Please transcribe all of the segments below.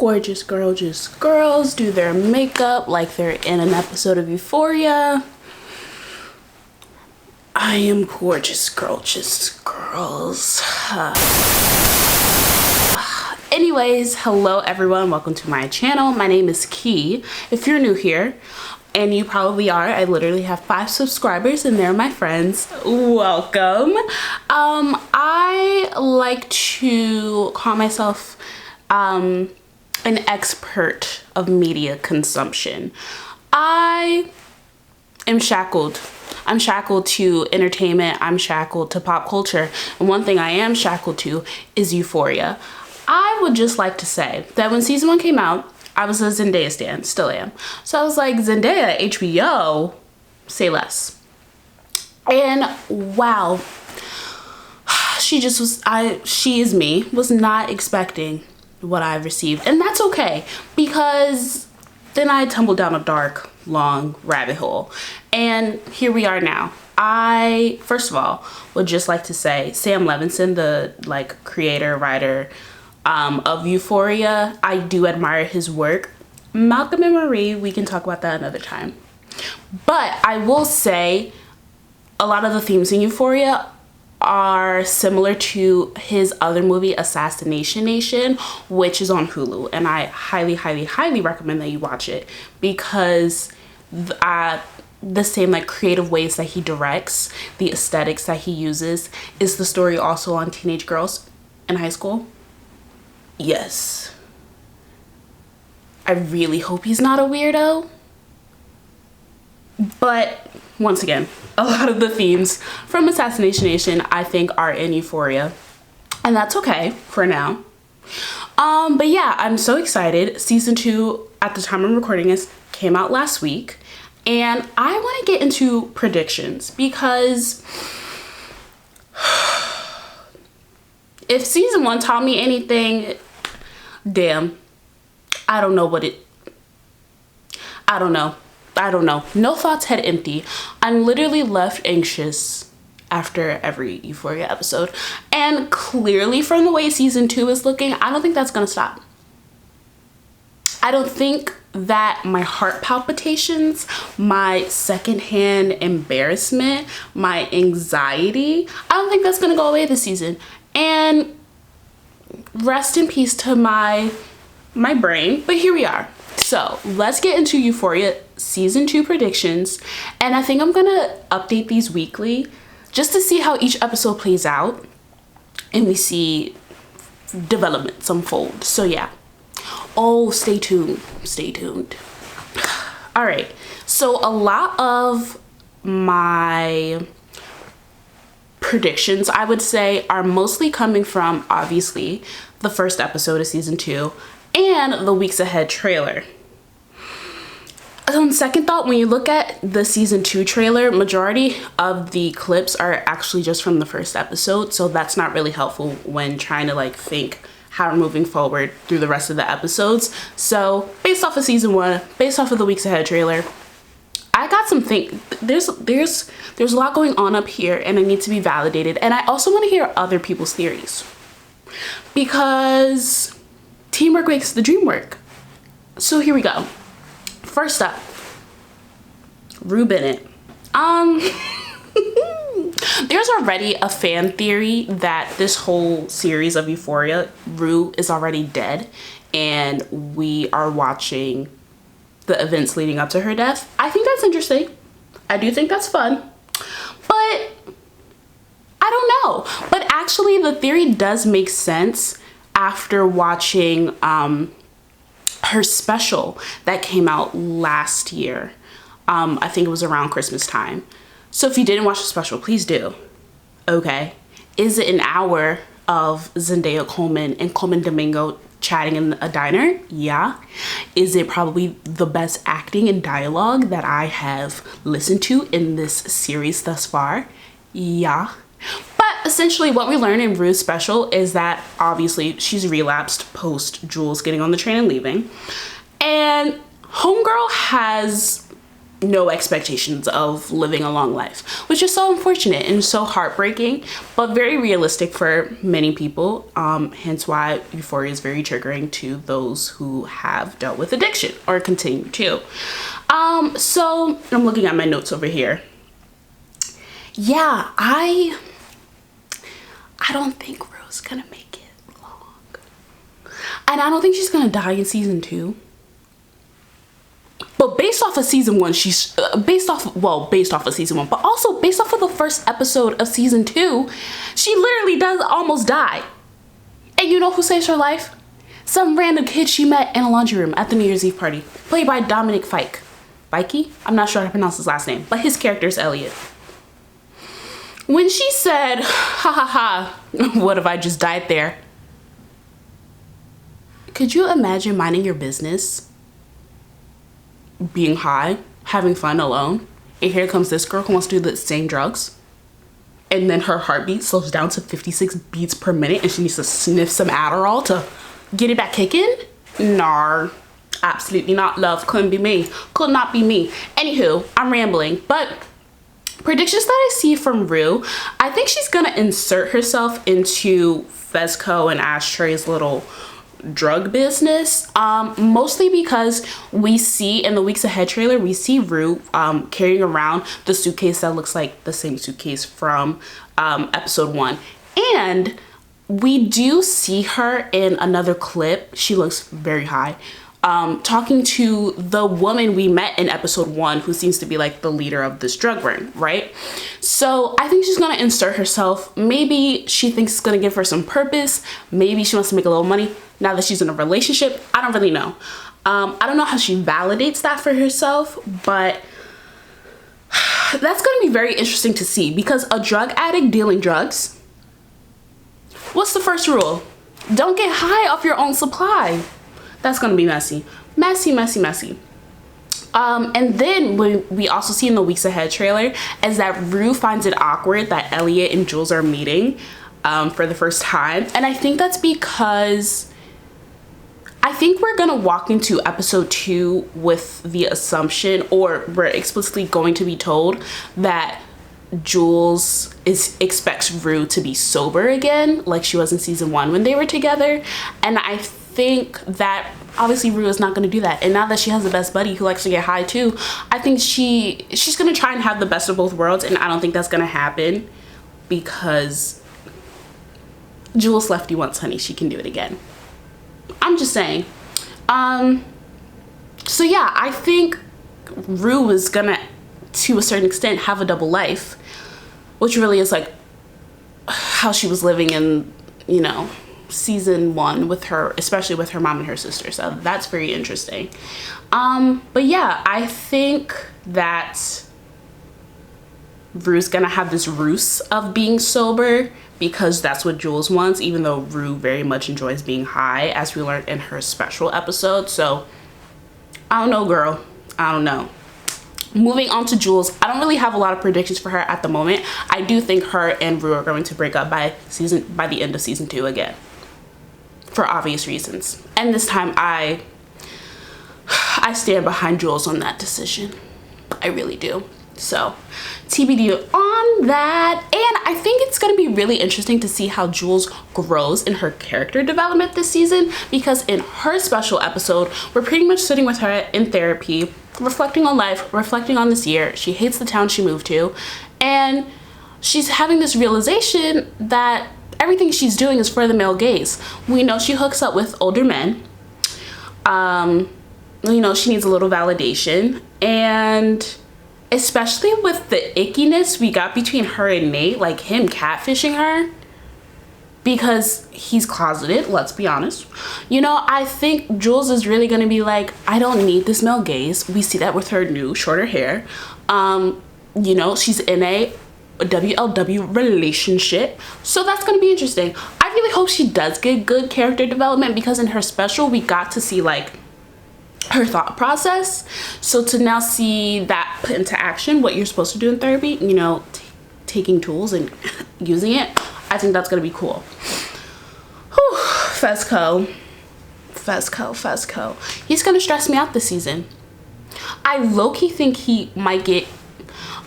gorgeous girls do their makeup like they're in an episode of Euphoria. I am gorgeous girls. Anyways, hello everyone, welcome to my channel. My name is Key. If you're new here, and you probably are, I literally have 5 subscribers and they're my friends. Welcome. I like to call myself an expert of media consumption. I am shackled. I'm shackled to entertainment. I'm shackled to pop culture. And one thing I am shackled to is Euphoria. I would just like to say that when season 1 came out, I was a Zendaya stan, still am. So I was like, Zendaya, HBO, say less. And wow, she is me, was not expecting what I received. And that's okay, because then I tumbled down a dark, long rabbit hole. And here we are now. I, first of all, would just like to say Sam Levinson, the creator, writer, of Euphoria, I do admire his work. Malcolm and Marie, we can talk about that another time. But I will say a lot of the themes in Euphoria are similar to his other movie, Assassination Nation, which is on Hulu. And I highly recommend that you watch it, because the same creative ways that he directs, the aesthetics that he uses. Is the story also on teenage girls in high school? Yes. I really hope he's not a weirdo. But once again, a lot of the themes from Assassination Nation I think are in Euphoria. And that's okay for now. But yeah, I'm so excited. Season 2, at the time I'm recording this, came out last week. And I want to get into predictions, because if season 1 taught me anything, damn, I don't know. No thoughts head empty. I'm literally left anxious after every Euphoria episode. And clearly from the way season 2 is looking, I don't think that's gonna stop. I don't think that my heart palpitations, my secondhand embarrassment, my anxiety, I don't think that's gonna go away this season. And rest in peace to my brain, but here we are. So let's get into Euphoria season 2 predictions. And I think I'm gonna update these weekly just to see how each episode plays out and we see developments unfold. So yeah. Oh, stay tuned. All right. So a lot of my predictions, I would say, are mostly coming from, obviously, the first episode of season 2 and the weeks ahead trailer. On second thought, when you look at the season 2 trailer, majority of the clips are actually just from the first episode, so that's not really helpful when trying to think how we're moving forward through the rest of the episodes. So based off of season 1, based off of the weeks ahead trailer, I got some there's a lot going on up here, and I need to be validated. And I also want to hear other people's theories, because teamwork makes the dream work. So here we go. First up, ridden. There's already a fan theory that this whole series of Euphoria, Rue is already dead, and we are watching the events leading up to her death. I think that's interesting. I do think that's fun, but I don't know. But actually, the theory does make sense after watching her special that came out last year. I think it was around Christmas time. So if you didn't watch the special, please do. Okay. Is it an hour of Zendaya Coleman and Coleman Domingo chatting in a diner? Yeah. Is it probably the best acting and dialogue that I have listened to in this series thus far? Yeah. But essentially what we learn in Rue's special is that obviously she's relapsed post Jules getting on the train and leaving. And homegirl has no expectations of living a long life, which is so unfortunate and so heartbreaking, but very realistic for many people. Hence why Euphoria is very triggering to those who have dealt with addiction or continue to. So I'm looking at my notes over here. Yeah, I don't think Rue's gonna make it long. And I don't think she's gonna die in season 2. But based off of season 1, she's based off of season 1, but also based off of the first episode of season 2, she literally does almost die. And you know who saves her life? Some random kid she met in a laundry room at the New Year's Eve party, played by Dominic Fike. Fikey? I'm not sure how to pronounce his last name, but his character is Elliot. When she said, ha ha ha, what if I just died there? Could you imagine minding your business, being high, having fun alone, and here comes this girl who wants to do the same drugs, and then her heartbeat slows down to 56 beats per minute and she needs to sniff some Adderall to get it back kicking? Nar, absolutely not, love. Couldn't be me. Could not be me. Anywho, I'm rambling, but predictions that I see from Rue, I think she's gonna insert herself into Fezco and Ashtray's little drug business, mostly because we see in the Weeks Ahead trailer, we see Rue carrying around the suitcase that looks like the same suitcase from episode 1, and we do see her in another clip. She looks very high, talking to the woman we met in episode 1 who seems to be like the leader of this drug ring, right? So I think she's gonna insert herself. Maybe she thinks it's gonna give her some purpose. Maybe she wants to make a little money now that she's in a relationship. I don't really know. I don't know how she validates that for herself, but that's gonna be very interesting to see, because a drug addict dealing drugs, what's the first rule? Don't get high off your own supply. That's gonna be messy. Messy, messy, messy. And then we also see in the Weeks Ahead trailer is that Rue finds it awkward that Elliot and Jules are meeting for the first time. And I think that's because I think we're gonna walk into episode 2 with the assumption, or we're explicitly going to be told, that Jules expects Rue to be sober again, like she was in season 1 when they were together. And I think that obviously Rue is not going to do that, and now that she has the best buddy who likes to get high too, I think she's going to try and have the best of both worlds, and I don't think that's going to happen, because Jules left you once, honey. She can do it again. I'm just saying. So yeah, I think Rue is gonna, to a certain extent, have a double life, which really is like how she was living in, you know, season 1 with her, especially with her mom and her sister. So that's very interesting. But yeah, I think that Rue's gonna have this ruse of being sober, because that's what Jules wants, even though Rue very much enjoys being high, as we learned in her special episode. So I don't know, girl. I don't know. Moving on to Jules, I don't really have a lot of predictions for her at the moment. I do think her and Rue are going to break up by the end of season 2 again, for obvious reasons. And this time I stand behind Jules on that decision. I really do. So TBD on that. And I think it's going to be really interesting to see how Jules grows in her character development this season, because in her special episode, we're pretty much sitting with her in therapy, reflecting on life, reflecting on this year. She hates the town she moved to, and she's having this realization that everything she's doing is for the male gaze. We know she hooks up with older men. You know, she needs a little validation, and especially with the ickiness we got between her and Nate, like him catfishing her because he's closeted, let's be honest. You know, I think Jules is really gonna be like, I don't need this male gaze. We see that with her new shorter hair. You know, she's in a WLW relationship, so that's gonna be interesting. I really hope she does get good character development, because in her special we got to see like her thought process. So to now see that put into action, what you're supposed to do in therapy, you know, taking tools and using it, I think that's gonna be cool. Whew, Fezco. He's gonna stress me out this season. I low-key think he might get,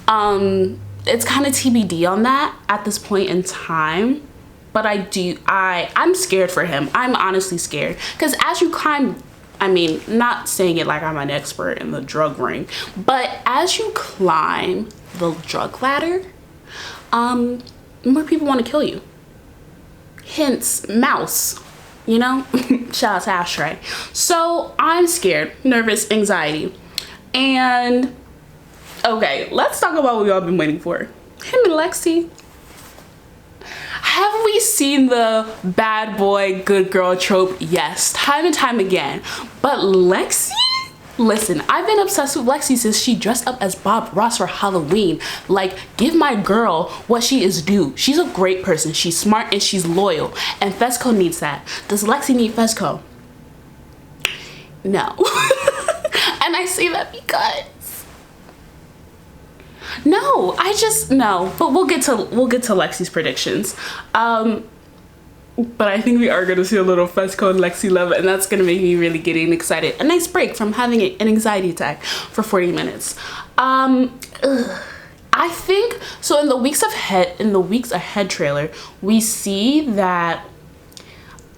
it's kind of TBD on that at this point in time. But I'm scared for him. I'm honestly scared. Because as you climb, I mean, not saying it like I'm an expert in the drug ring, but as you climb the drug ladder, more people want to kill you. Hence, mouse, you know? Shout out to Ashtray. So I'm scared, nervous, anxiety. And, okay, let's talk about what we all been waiting for. Him and Lexi. Have we seen the bad boy, good girl trope? Yes, time and time again. But Lexi? Listen, I've been obsessed with Lexi since she dressed up as Bob Ross for Halloween. Like, give my girl what she is due. She's a great person. She's smart and she's loyal. And Fesco needs that. Does Lexi need Fesco? No. And I say that because... No, no. But we'll get to Lexi's predictions. But I think we are gonna see a little Fesco and Lexi love, and that's gonna make me really getting excited. A nice break from having an anxiety attack for 40 minutes. I think so. In the weeks ahead trailer, we see that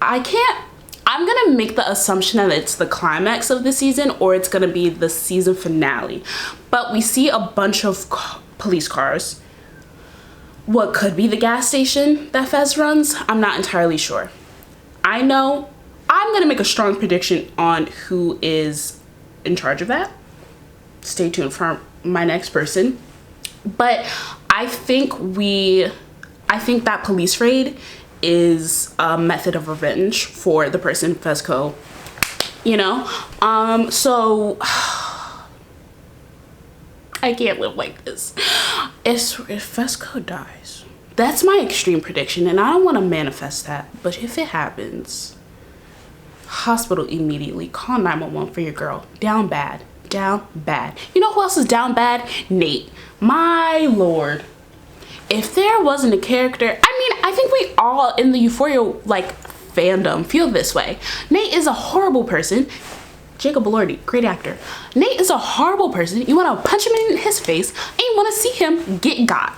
I'm gonna make the assumption that it's the climax of the season or it's gonna be the season finale. But we see a bunch of police cars. What could be the gas station that Fez runs, I'm not entirely sure. I know I'm gonna make a strong prediction on who is in charge of that. Stay tuned for my next person. But I think that police raid is a method of revenge for the person Fesco, you know? So I can't live like this. If Fesco dies, that's my extreme prediction, and I don't want to manifest that, but if it happens, hospital immediately. Call 911 for your girl. Down bad. Down bad. You know who else is down bad? Nate. My lord. If there wasn't a character, I mean, I think we all in the Euphoria like fandom feel this way. Nate is a horrible person. Jacob Elordi, great actor. Nate is a horrible person. You want to punch him in his face and you want to see him get got.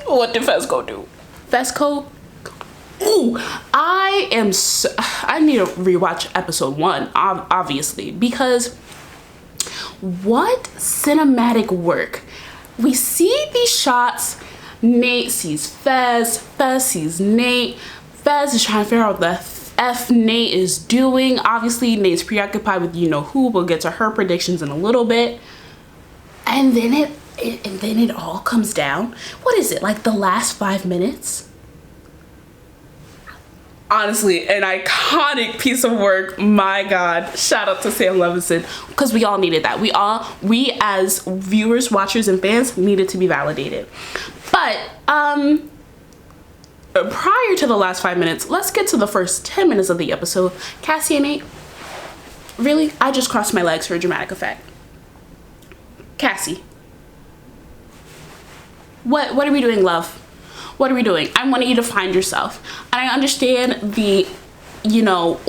What did Fesco do? Fesco, ooh, I need to rewatch episode 1, obviously, because what cinematic work. We see these shots. Nate sees Fez. Fez sees Nate. Fez is trying to figure out what the F Nate is doing. Obviously, Nate's preoccupied with you know who. We'll get to her predictions in a little bit. And then it all comes down. What is it, like the last 5 minutes? Honestly, an iconic piece of work. My God, shout out to Sam Levinson, because we all needed that. We as viewers, watchers, and fans needed to be validated. But prior to the last 5 minutes, let's get to the first 10 minutes of the episode. Cassie and Nate. Really? I just crossed my legs for a dramatic effect. Cassie. What are we doing, love? What are we doing? I want you to find yourself. And I understand the, you know,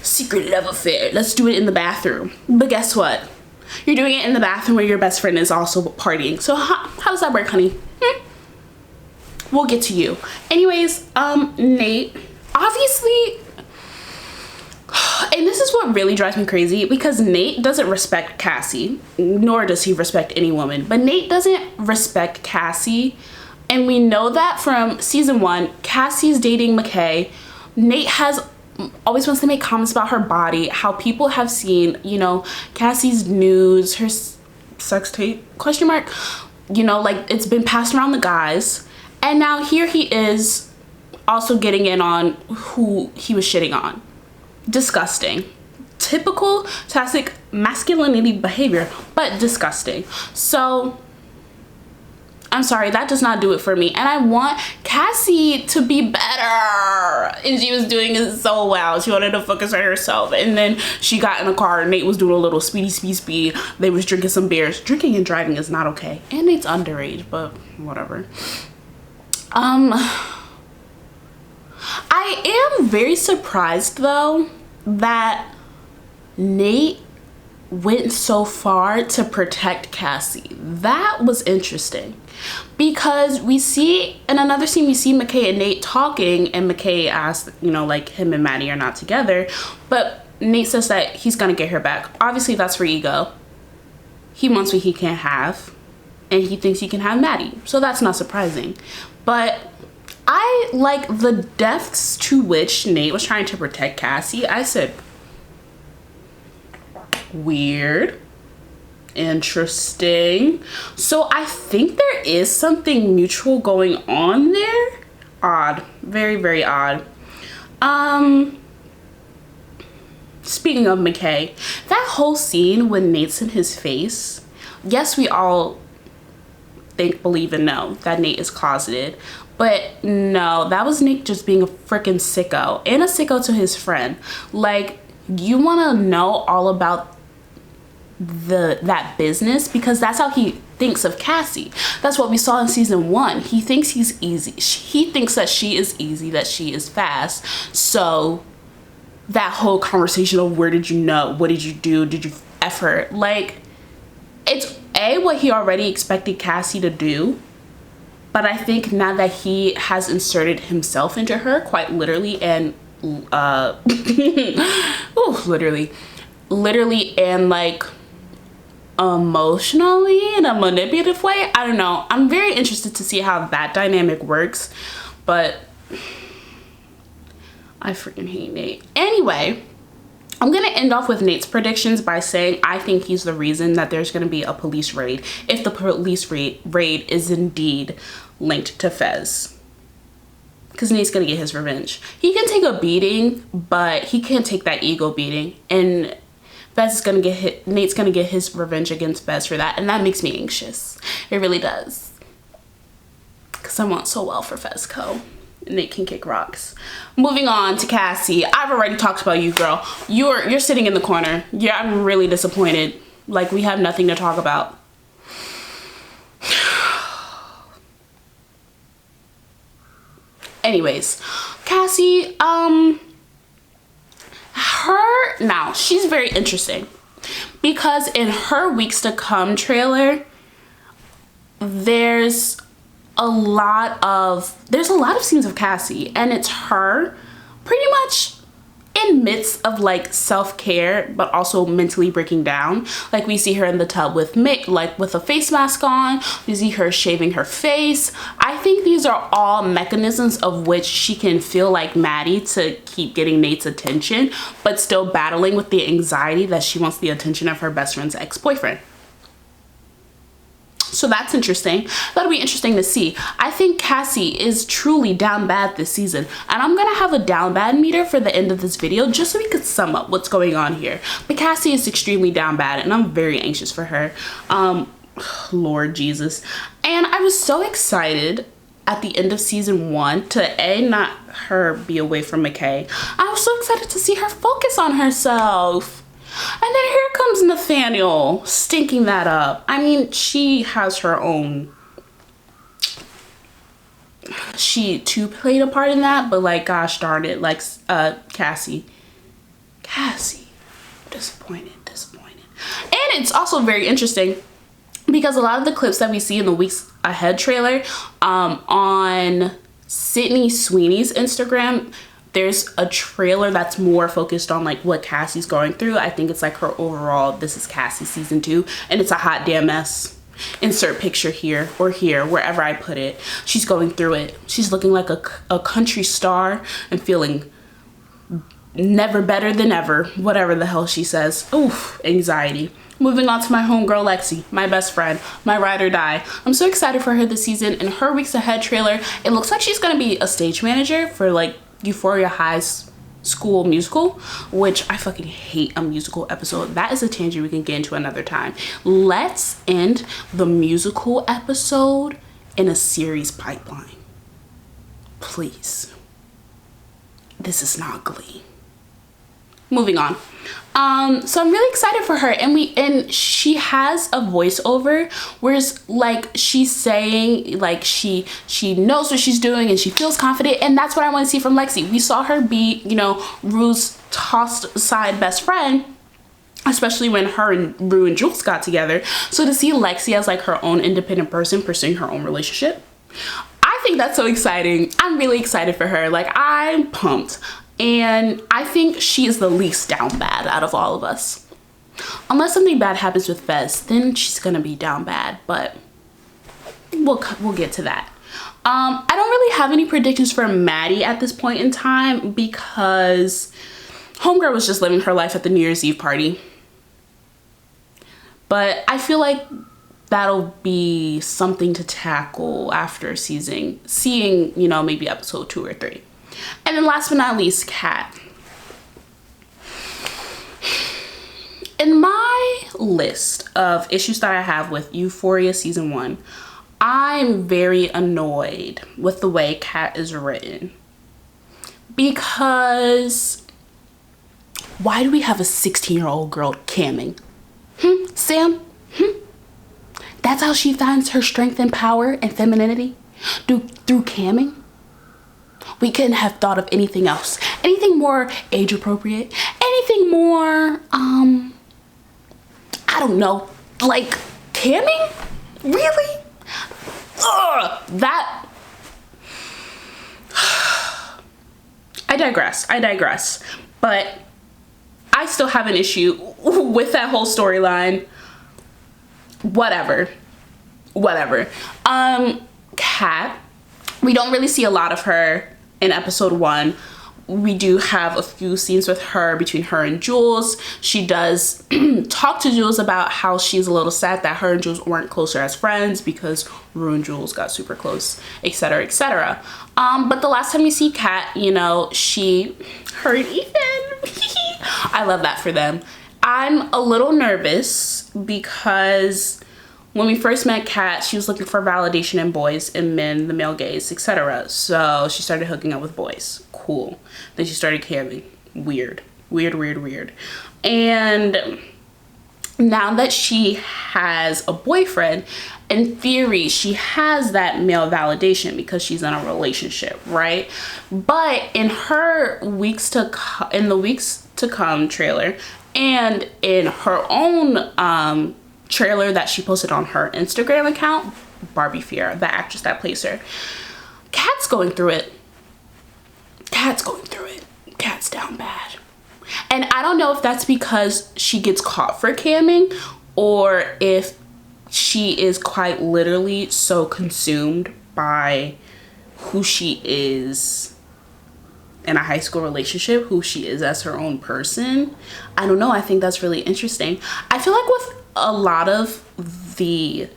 secret love affair. Let's do it in the bathroom. But guess what? You're doing it in the bathroom where your best friend is also partying. So how does that work, honey? We'll get to you. Anyways, Nate, obviously, and this is what really drives me crazy, because Nate doesn't respect Cassie, nor does he respect any woman. But Nate doesn't respect Cassie. And we know that from season 1, Cassie's dating McKay. Nate always wants to make comments about her body, how people have seen, you know, Cassie's nudes, her sex tape, question mark, you know, like it's been passed around the guys. And now here he is also getting in on who he was shitting on. Disgusting. Typical toxic masculinity behavior, but disgusting. So I'm sorry, that does not do it for me. And I want Cassie to be better. And she was doing it so well. She wanted to focus on herself. And then she got in the car and Nate was doing a little speed. They was drinking some beers. Drinking and driving is not okay. And Nate's underage, but whatever. I am very surprised though that Nate went so far to protect Cassie. That was interesting, because we see in another scene, we see McKay and Nate talking, and McKay asks, you know, like, him and Maddie are not together, but Nate says that he's gonna get her back. Obviously that's for ego. He wants what he can't have, and he thinks he can have Maddie, so that's not surprising. But I like the depths to which Nate was trying to protect Cassie. I said, weird, interesting. So I think there is something mutual going on there. Odd, very, very odd. Speaking of McKay, that whole scene when Nate's in his face, yes, we all think, believe, and know that Nate is closeted, but no, that was Nate just being a freaking sicko, and a sicko to his friend. Like, you want to know all about that business, because that's how he thinks of Cassie. That's what we saw in season 1. He thinks he's easy. He thinks that she is easy, that she is fast. So that whole conversation of where did you know, what did you do, did you F her, like, it's what he already expected Cassie to do, but I think now that he has inserted himself into her, quite literally, and ooh, literally and like emotionally, in a manipulative way, I don't know. I'm very interested to see how that dynamic works, but I freaking hate Nate. Anyway, I'm gonna end off with Nate's predictions by saying I think he's the reason that there's gonna be a police raid, if the police raid is indeed linked to Fez. Because Nate's gonna get his revenge. He can take a beating, but he can't take that ego beating. And Fez is gonna get hit. Nate's gonna get his revenge against Fez for that, and that makes me anxious. It really does. Because I want so well for Fezco. Nate can kick rocks. Moving on to Cassie. I've already talked about you, girl. You're sitting in the corner. Yeah, I'm really disappointed. Like, we have nothing to talk about. Anyways, Cassie, she's very interesting, because in her Weeks to Come trailer, there's a lot of scenes of Cassie, and it's her pretty much in midst of like self-care, but also mentally breaking down. Like, we see her in the tub with Mick, like with a face mask on. We see her shaving her face. I think these are all mechanisms of which she can feel like Maddie to keep getting Nate's attention, but still battling with the anxiety that she wants the attention of her best friend's ex-boyfriend. So that's interesting. That'll be interesting to see. I think Cassie is truly down bad this season, and I'm gonna have a down bad meter for the end of this video just so we could sum up what's going on here. But Cassie is extremely down bad, and I'm very anxious for her. Lord Jesus. And I was so excited at the end of season 1 to not her be away from McKay. I was so excited to see her focus on herself. And then here comes Nathaniel stinking that up. I mean, she has her own, she too played a part in that, but like, gosh darn it, like Cassie, disappointed. And it's also very interesting because a lot of the clips that we see in the Weeks Ahead trailer on Sydney Sweeney's Instagram, there's a trailer that's more focused on like what Cassie's going through. I think it's like her overall, this is Cassie season 2, and it's a hot damn mess. Insert picture here or here, wherever I put it. She's going through it. She's looking like a country star and feeling never better than ever, whatever the hell she says. Oof, anxiety. Moving on to my homegirl Lexi, my best friend, my ride or die. I'm so excited for her this season. In her Weeks Ahead trailer, it looks like she's gonna be a stage manager for like Euphoria High School musical, which I fucking hate a musical episode. That is a tangent we can get into another time. Let's end the musical episode in a series pipeline, please. This is not Glee. Moving on. So I'm really excited for her, and she has a voiceover whereas like she's saying like she knows what she's doing and she feels confident, and that's what I want to see from Lexi. We saw her be, you know, Rue's tossed aside best friend, especially when her and Rue and Jules got together. So to see Lexi as like her own independent person pursuing her own relationship, I think that's so exciting. I'm really excited for her. Like, I'm pumped. And I think she is the least down bad out of all of us. Unless something bad happens with Fez, then she's gonna be down bad, but we'll get to that. I don't really have any predictions for Maddie at this point in time because homegirl was just living her life at the New Year's Eve party. But I feel like that'll be something to tackle after seeing, you know, maybe episode 2 or 3. And then last but not least, Kat. In my list of issues that I have with Euphoria season 1, I'm very annoyed with the way Kat is written. Because why do we have a 16-year-old girl camming? Sam? That's how she finds her strength and power and femininity? Through camming? We couldn't have thought of anything else. Anything more age appropriate? Anything more, I don't know, like camming? Really? Ugh, that. I digress. But I still have an issue with that whole storyline. Whatever. Kat, we don't really see a lot of her in episode 1. We do have a few scenes with her, between her and Jules. She does talk to Jules about how she's a little sad that her and Jules weren't closer as friends because Rue and Jules got super close, etc., etc. But the last time we see Kat, you know, she hurt Ethan. I love that for them. I'm a little nervous because when we first met Kat, she was looking for validation in boys and men, the male gaze, etc. So she started hooking up with boys. Cool. Then she started camming. Weird. And now that she has a boyfriend, in theory, she has that male validation because she's in a relationship, right? But in her in the weeks to come trailer, and in her own trailer that she posted on her Instagram account, Barbie Fear, the actress that plays her, Kat's going through it. Kat's down bad. And I don't know if that's because she gets caught for camming or if she is quite literally so consumed by who she is in a high school relationship, who she is as her own person. I don't know. I think that's really interesting. I feel like with a lot of the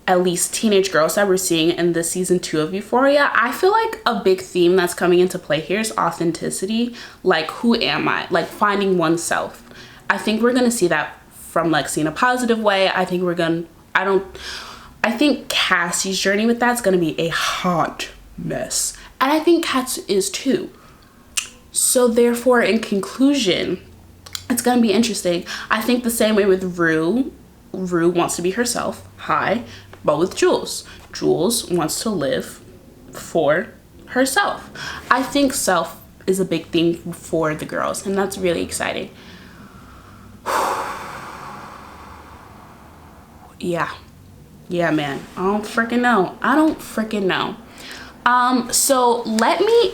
at least teenage girls that we're seeing in the season 2 of Euphoria, I feel like a big theme that's coming into play here is authenticity. Like, who am I? Like, finding oneself. I think we're gonna see that from Lexi in a positive way. I think I think Cassie's journey with that's gonna be a hot mess. And I think Kat's is too. So therefore, in conclusion, it's gonna be interesting. I think the same way with Rue. Rue wants to be herself. But with Jules wants to live for herself. I think self is a big thing for the girls, and that's really exciting. Yeah, man. I don't freaking know. So let me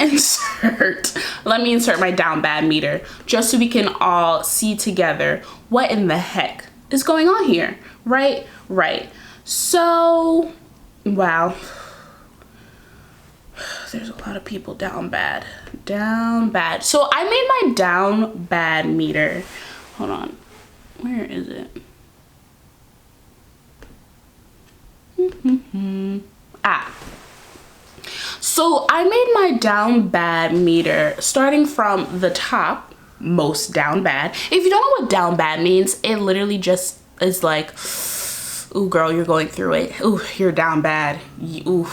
insert my down bad meter just so we can all see together what in the heck is going on here. Right. So, wow. There's a lot of people down bad. So I made my down bad meter. Hold on. Where is it? So I made my down bad meter starting from the top, most down bad. If you don't know what down bad means, it literally just is like, ooh, girl, you're going through it. Ooh, you're down bad. Ooh,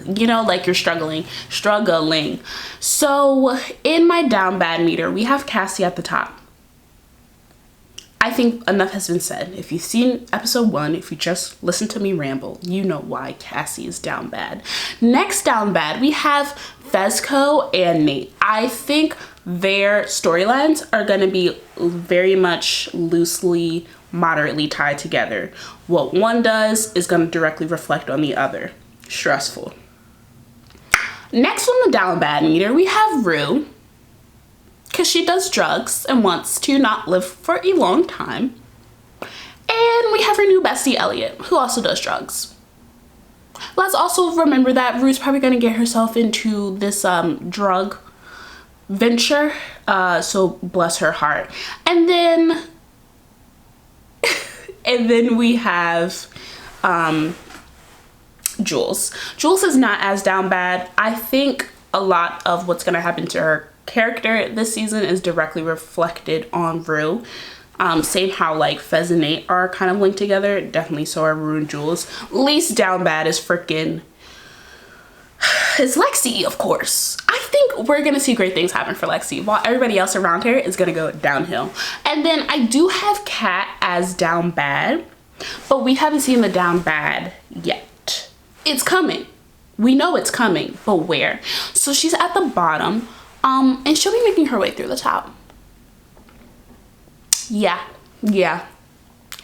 you know, like you're struggling. So in my down bad meter, we have Cassie at the top. I think enough has been said. If you've seen episode 1, if you just listen to me ramble, you know why Cassie is down bad. Next down bad, we have Fezco and Nate. I think their storylines are going to be very much loosely, moderately tied together. What one does is going to directly reflect on the other. Stressful. Next on the down bad meter, we have Rue, because she does drugs and wants to not live for a long time. And we have her new bestie, Elliot, who also does drugs. Let's also remember that Rue's probably going to get herself into this drug venture, so bless her heart. And then we have Jules. Jules is not as down bad. I think a lot of what's going to happen to her character this season is directly reflected on Rue. Same how like Fez and Nate are kind of linked together. Definitely so are Rue and Jules. Least down bad is freaking Lexi, of course. I think we're gonna see great things happen for Lexi while everybody else around her is gonna go downhill. And then I do have Kat as down bad, but we haven't seen the down bad yet. It's coming. We know it's coming, but where? So she's at the bottom, and she'll be making her way through the top. Yeah.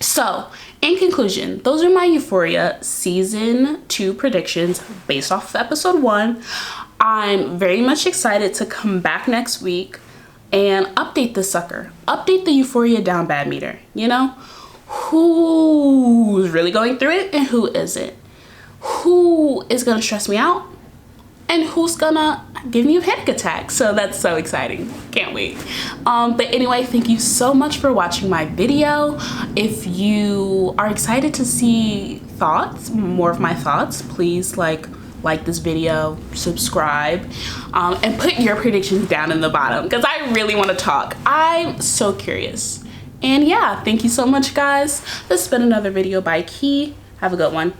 So, in conclusion, those are my Euphoria season 2 predictions based off of episode 1. I'm very much excited to come back next week and update the sucker. Update the Euphoria down bad meter. You know, who's really going through it and who isn't. Who is gonna stress me out and who's gonna give me a panic attack. So that's so exciting. Can't wait. But anyway, thank you so much for watching my video. If you are excited to see more of my thoughts, please like this video, subscribe, and put your predictions down in the bottom because I really want to talk. I'm so curious. And yeah, thank you so much, guys. This has been another video by Key. Have a good one.